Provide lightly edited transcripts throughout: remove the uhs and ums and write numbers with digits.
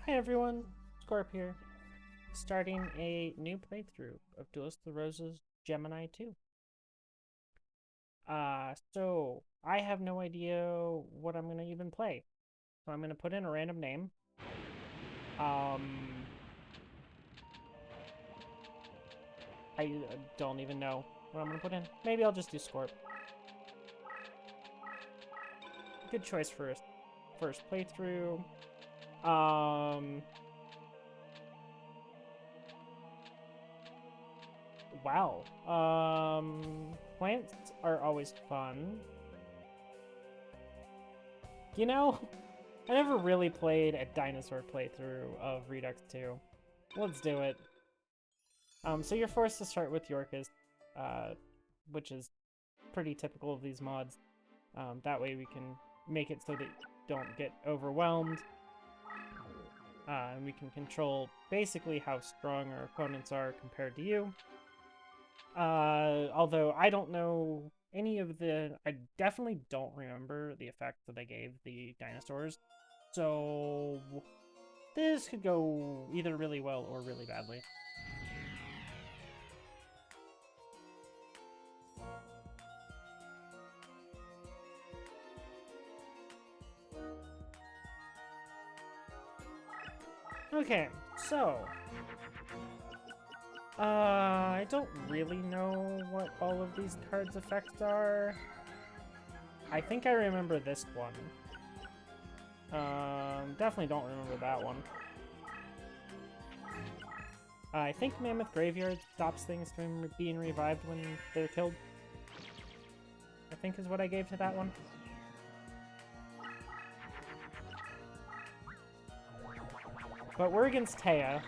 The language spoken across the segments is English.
Hi everyone, Scorp here, starting a new playthrough of Duelist the Roses Gemini 2. So I have no idea what I'm gonna even play. So I'm gonna put in a random name. Um, I don't even know what I'm gonna put in. Maybe I'll just do Scorp. Good choice for a first playthrough. Wow. Plants are always fun. You know, I never really played a dinosaur playthrough of Redux 2. Let's do it. So you're forced to start with Yorkist, which is pretty typical of these mods. That way we can make it so that you don't get overwhelmed. And we can control basically how strong our opponents are compared to you. Although I don't know any of I definitely don't remember the effects that I gave the dinosaurs. So this could go either really well or really badly. Okay, so I don't really know what all of these cards' effects are. I think I remember this one. Definitely don't remember that one. I think Mammoth Graveyard stops things from being revived when they're killed. I think is what I gave to that one. But we're against Taya,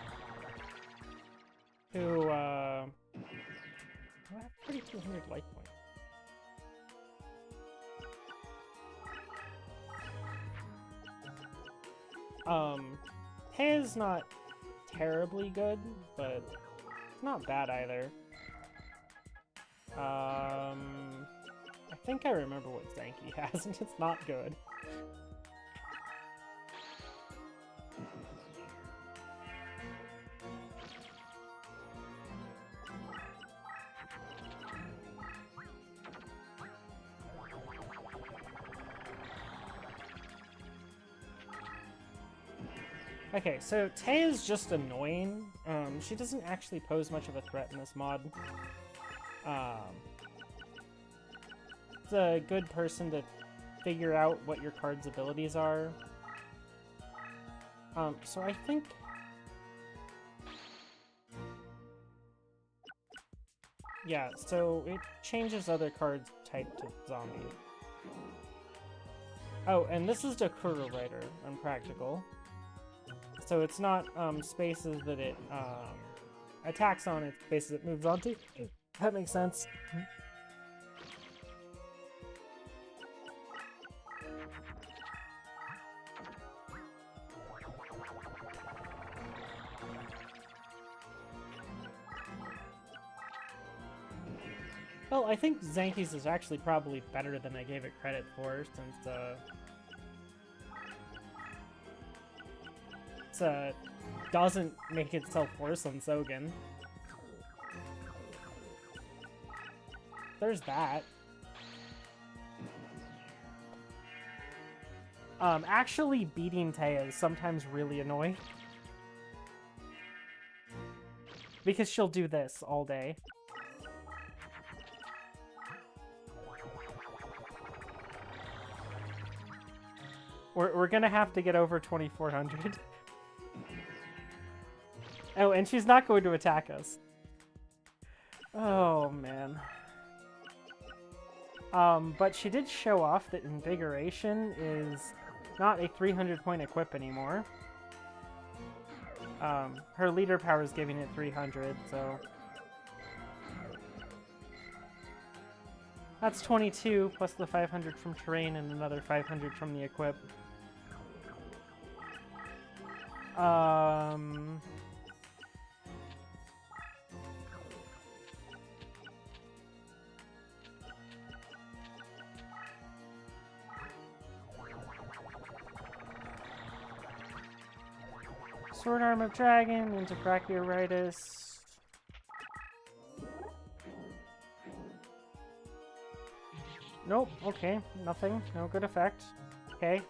who have 3,200 life points. Taya's not terribly good, but it's not bad either. I think I remember what Zanky has, and it's not good. Okay, so Taya's just annoying. She doesn't actually pose much of a threat in this mod. It's a good person to figure out what your card's abilities are. So I think... Yeah, so it changes other cards type to zombie. Oh, and this is Dakura Rider, Unpractical. So it's not spaces that it attacks on, it's spaces it moves onto. That makes sense. Well, I think Zanky's is actually probably better than I gave it credit for, since it doesn't make itself worse on Sogen. There's that. Actually beating Taya is sometimes really annoying. Because she'll do this all day. We're gonna have to get over 2,400. Oh, and she's not going to attack us. Oh, man. But she did show off that Invigoration is not a 300-point equip anymore. Her leader power is giving it 300, so... That's 22, plus the 500 from terrain and another 500 from the equip. Sword Arm of Dragon into Brachioridus. Nope, okay, nothing, no good effect. Okay.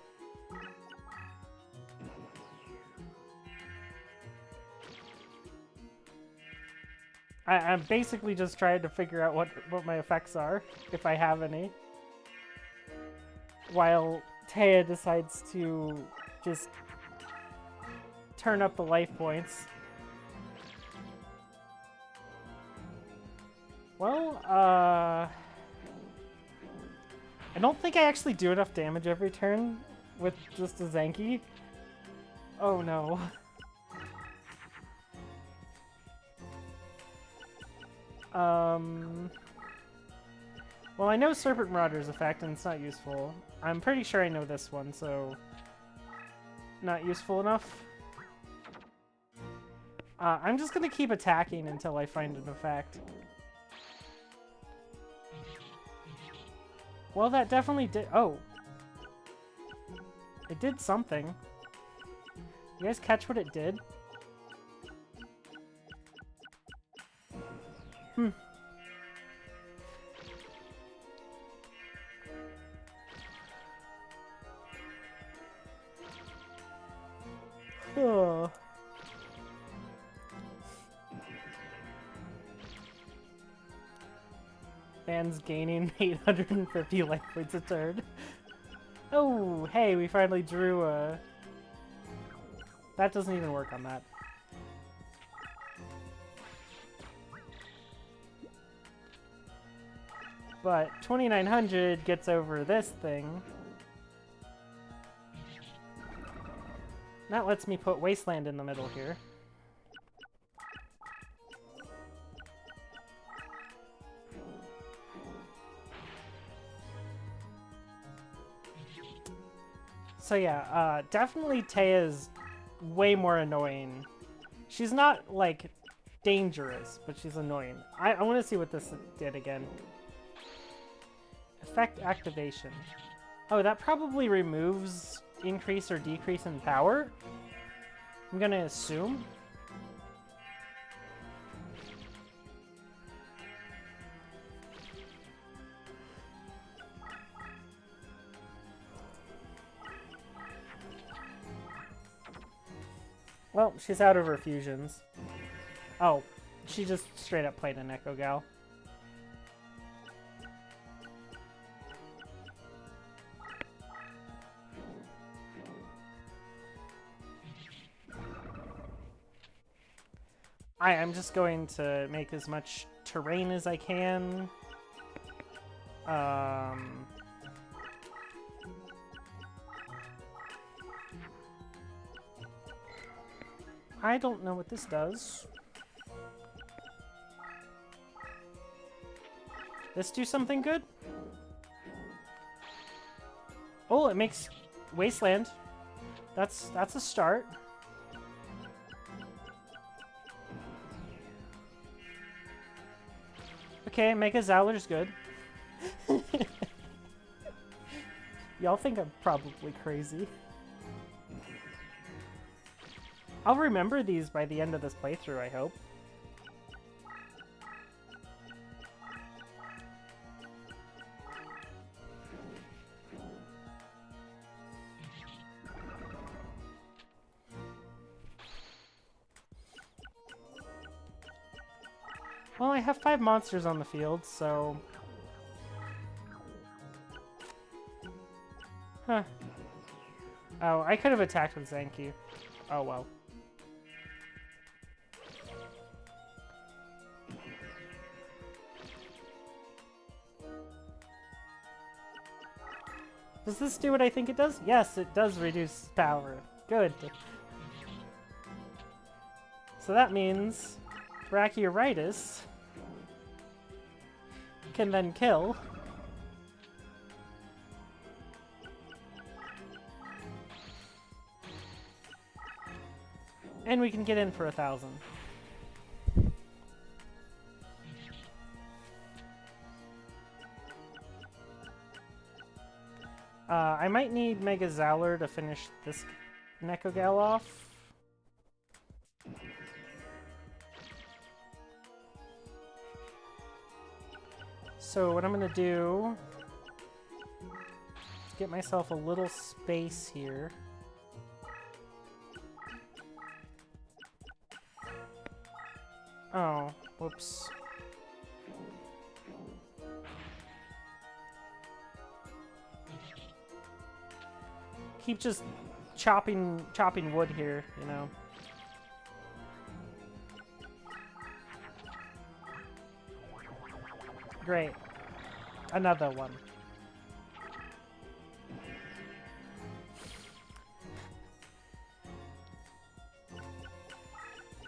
I'm basically just trying to figure out what my effects are, if I have any. While Taya decides to just turn up the life points. Well, I don't think I actually do enough damage every turn with just a Zanki. Oh no. Well, I know Serpent Marauder's effect, and it's not useful. I'm pretty sure I know this one, so... not useful enough. I'm just gonna keep attacking until I find an effect. Well, that definitely did... oh. It did something. You guys catch what it did? Hmm. Oh. Man's gaining 850 life points a turn. Oh, hey, we finally drew a... that doesn't even work on that. But 2900 gets over this thing. That lets me put Wasteland in the middle here. So yeah, definitely Taya's way more annoying. She's not, like, dangerous, but she's annoying. I want to see what this did again. Effect activation. Oh, that probably removes increase or decrease in power? I'm gonna assume. Well, she's out of her fusions. Oh, she just straight up played an Echo Gal. I'm just going to make as much terrain as I can. I don't know what this does. This do something good? Oh, it makes Wasteland. That's a start. Okay, Mega Zowler's good. Y'all think I'm probably crazy. I'll remember these by the end of this playthrough, I hope. Well, I have 5 monsters on the field, so... huh. Oh, I could have attacked with Zanki. Oh well. Does this do what I think it does? Yes, it does reduce power. Good. So that means Brachioridus can then kill. And we can get in for 1,000. I might need Mega Zowler to finish this Nekogal off. So what I'm gonna do is get myself a little space here. Oh, whoops. Keep just chopping wood here, you know. Great. Another one.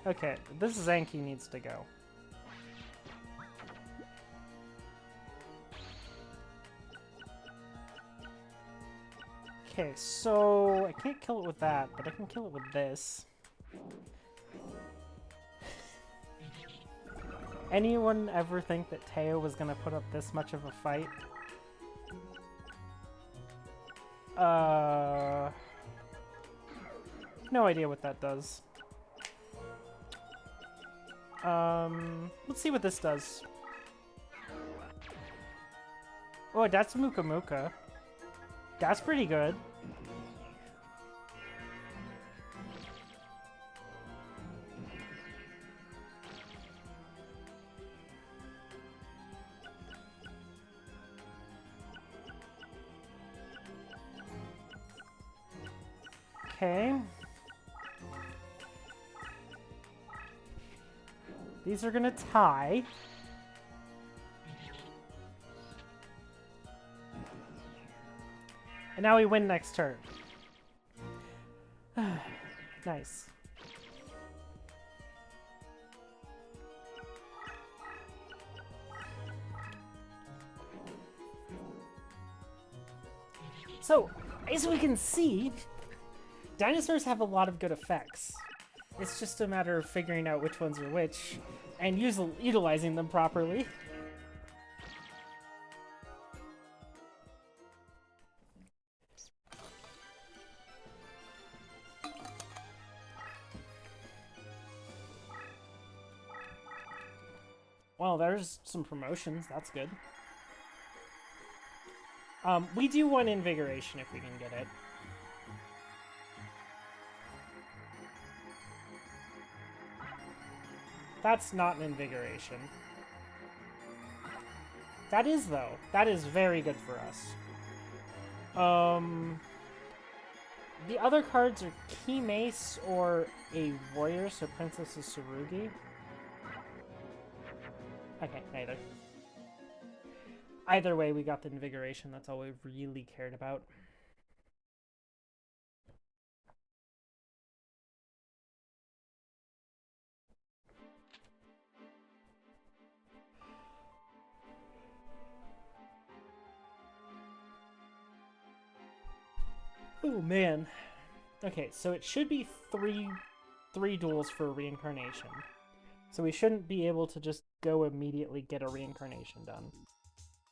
Okay, this Zanky needs to go. Okay, so I can't kill it with that, but I can kill it with this. Anyone ever think that Teo was gonna put up this much of a fight? No idea what that does. Let's see what this does. Oh, that's Muka Muka. That's pretty good. Okay. These are gonna tie. And now we win next turn. Nice. So, as we can see, dinosaurs have a lot of good effects. It's just a matter of figuring out which ones are which and utilizing them properly. Well, there's some promotions. That's good. We do want invigoration if we can get it. That's not an invigoration. That is, though. That is very good for us. The other cards are Key Mace or a Warrior, so Princess is Tsurugi. Okay, neither. Either way, we got the invigoration. That's all we really cared about. Oh man. Okay, so it should be three duels for reincarnation. So we shouldn't be able to just go immediately get a reincarnation done.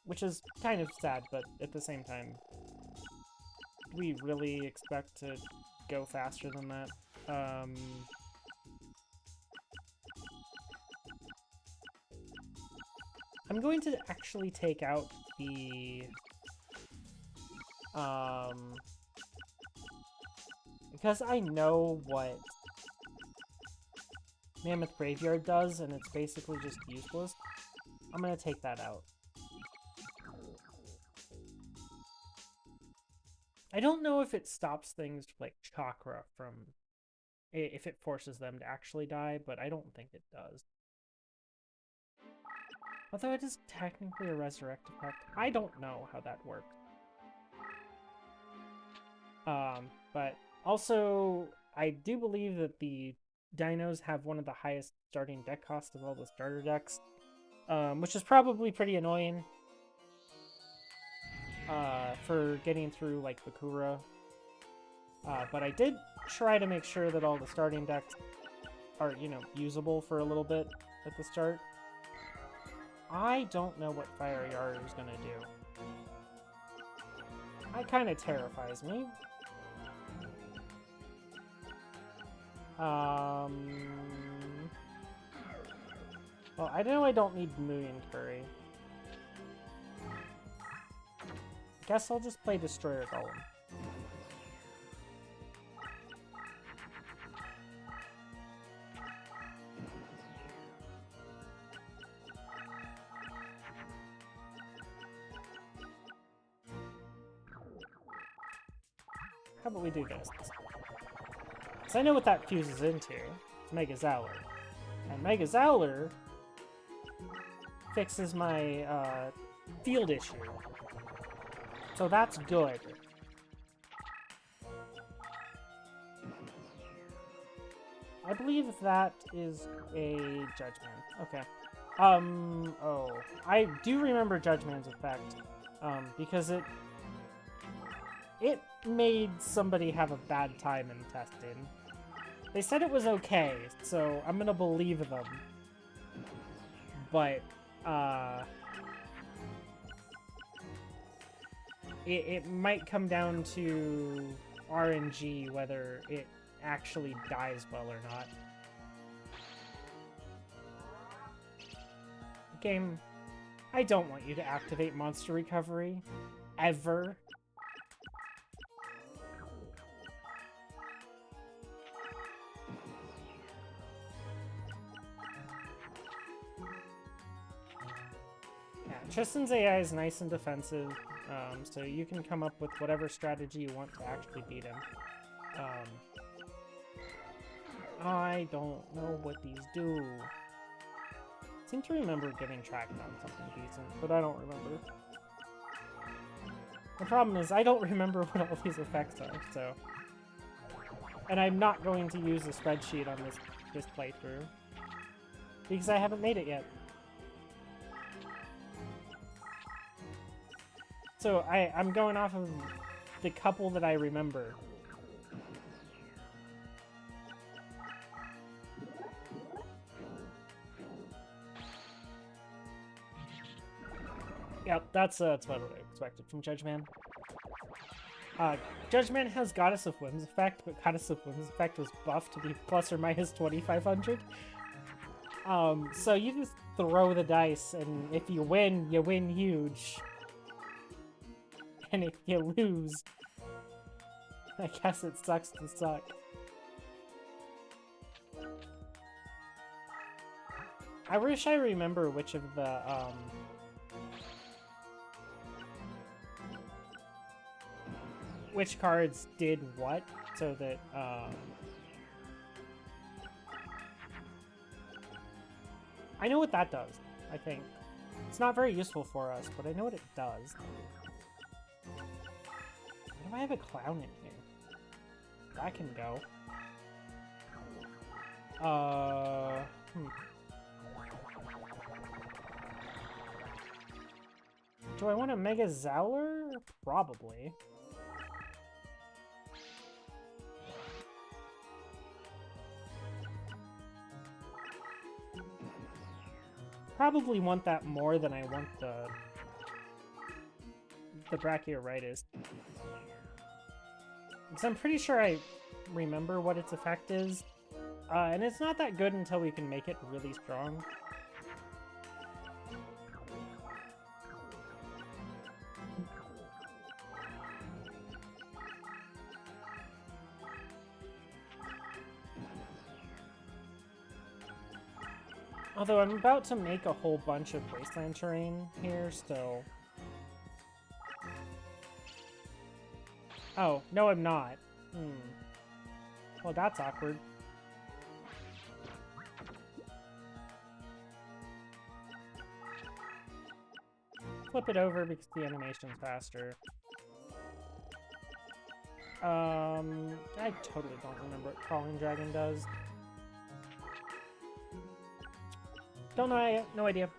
Which is kind of sad, but at the same time, do we really expect to go faster than that? I'm going to actually take out the... because I know what Mammoth Graveyard does, and it's basically just useless, I'm going to take that out. I don't know if it stops things like Chakra from... if it forces them to actually die, but I don't think it does. Although it is technically a resurrect effect. I don't know how that works. But also, I do believe that the Dinos have one of the highest starting deck costs of all the starter decks, which is probably pretty annoying for getting through, like, Bakura. But I did try to make sure that all the starting decks are, you know, usable for a little bit at the start. I don't know what Fire Yard is gonna do. That kind of terrifies me. Well, I know I don't need Million Curry. Guess I'll just play Destroyer Golem. How about we do this? Because I know what that fuses into. It's Mega Zowler. And Mega Zowler fixes my field issue. So that's good. I believe that is a Judgment. Okay. Oh. I do remember Judgment's effect. Because it made somebody have a bad time in testing. They said it was okay, so I'm gonna believe them. But, it might come down to RNG whether it actually dies well or not. Game, I don't want you to activate Monster Recovery. Ever. Tristan's AI is nice and defensive, so you can come up with whatever strategy you want to actually beat him. I don't know what these do. I seem to remember getting tracked on something decent, but I don't remember. The problem is I don't remember what all these effects are, so... And I'm not going to use a spreadsheet on this playthrough, because I haven't made it yet. So I'm going off of the couple that I remember. Yep, that's what I expected from Judgman. Judgman has Goddess of Whims effect, but Goddess of Whims effect was buffed to be plus or minus 2,500. So you just throw the dice, and if you win huge. And if you lose, I guess it sucks to suck. I wish I remember which of the, which cards did what, so that, I know what that does, I think. It's not very useful for us, but I know what it does. Why do I have a clown in here? That can go. Do I want a Mega Zowler? Probably. Probably want that more than I want the Brachiorytis. Because I'm pretty sure I remember what its effect is. And it's not that good until we can make it really strong. Although I'm about to make a whole bunch of wasteland terrain here, so... Oh, no I'm not. Well, that's awkward. Flip it over because the animation's faster. I totally don't remember what Crawling Dragon does. Don't know, no idea.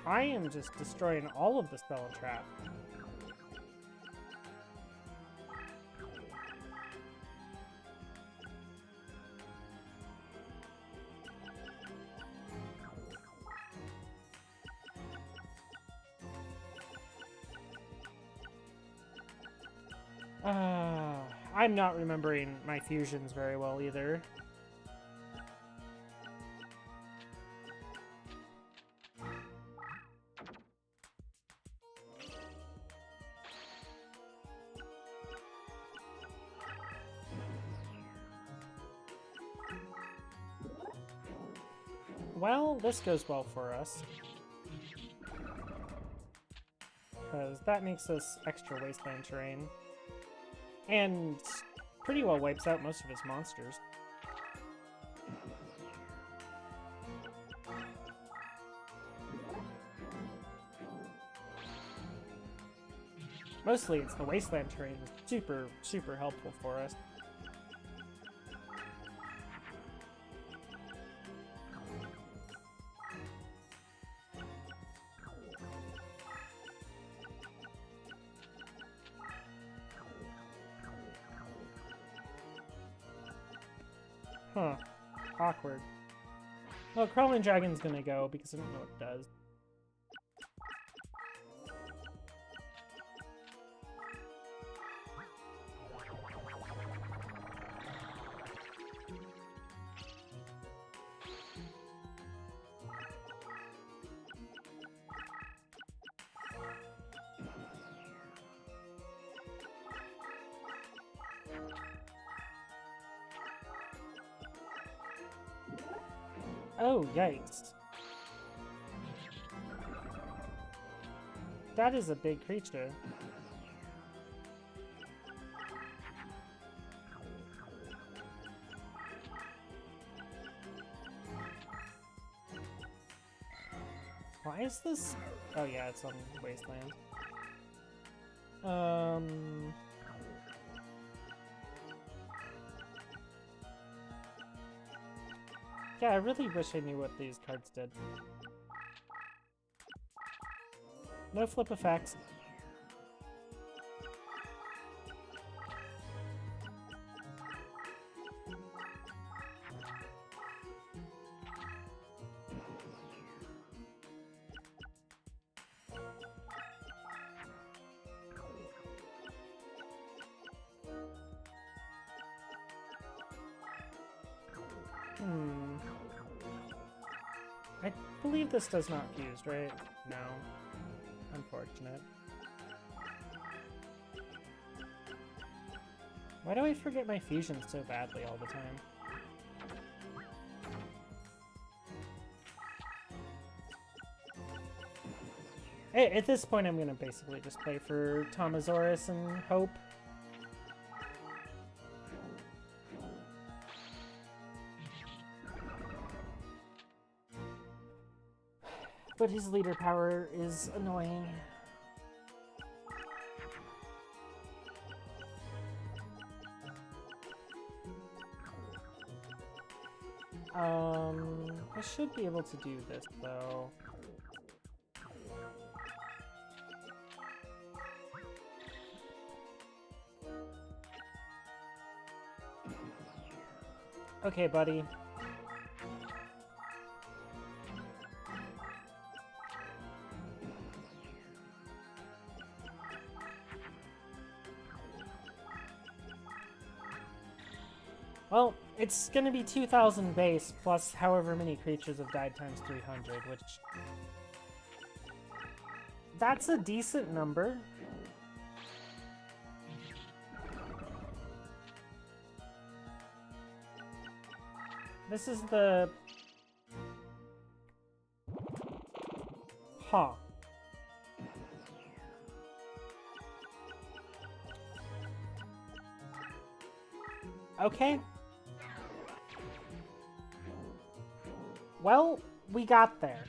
I am just destroying all of the spell trap. I'm not remembering my fusions very well either. Well, this goes well for us. Because that makes us extra wasteland terrain. And pretty well wipes out most of his monsters. Mostly it's the wasteland terrain that's super, super helpful for us. Huh. Awkward. Well, Crawling Dragon's gonna go because I don't know what it does. Oh, yikes. That is a big creature. Why is this? Oh yeah, it's on Wasteland. Yeah, I really wish I knew what these cards did. No flip effects. I believe this does not fuse, right? No. Unfortunate. Why do I forget my fusions so badly all the time? At this point, I'm gonna basically just play for Tomasaurus and hope. But his leader power is annoying. I should be able to do this, though. Okay, buddy. Well, it's gonna be 2,000 base plus however many creatures have died times 300, which... That's a decent number. This is the... Huh. Okay. Well, we got there.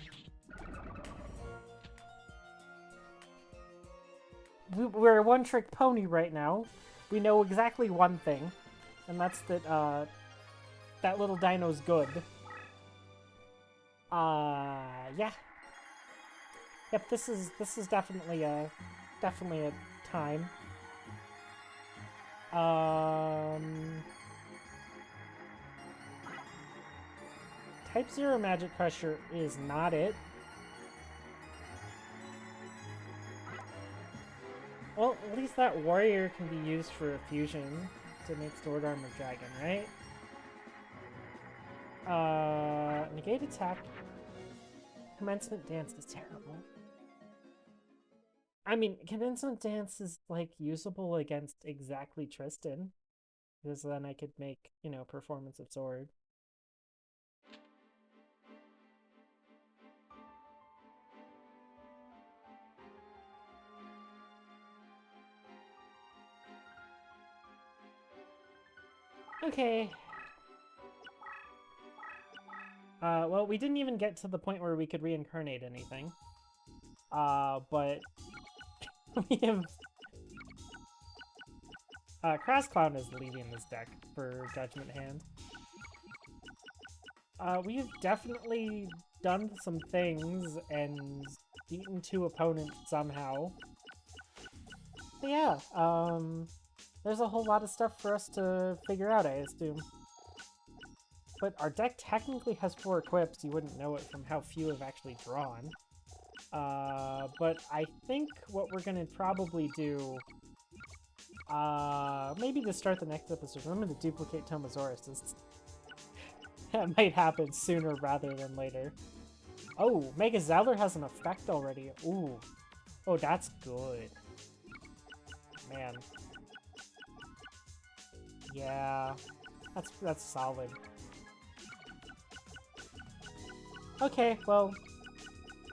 We're a one-trick pony right now. We know exactly one thing, and that's that, that little dino's good. Yeah. Yep, this is definitely a time. Type 0 Magic Crusher is not it. Well, at least that warrior can be used for a fusion to make sword armor dragon, right? Negate attack. Commencement dance is terrible. I mean, commencement dance is like usable against exactly Tristan, because then I could make, you know, performance of sword. Okay. Well, we didn't even get to the point where we could reincarnate anything. But we have... Cross Clown is leaving this deck for Judgment Hand. We've definitely done some things and beaten 2 opponents somehow. But yeah, there's a whole lot of stuff for us to figure out, I assume. But our deck technically has 4 equips. You wouldn't know it from how few have actually drawn. But I think what we're going to probably do... maybe to start the next episode, I'm going to duplicate Tomosaurus. That might happen sooner rather than later. Oh, Mega Zeller has an effect already. Ooh. Oh, that's good. Man. Yeah. That's solid. Okay, well,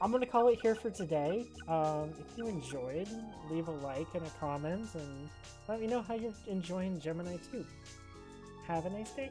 I'm gonna call it here for today. If you enjoyed, leave a like and a comment, and let me know how you're enjoying Gemini 2. Have a nice day.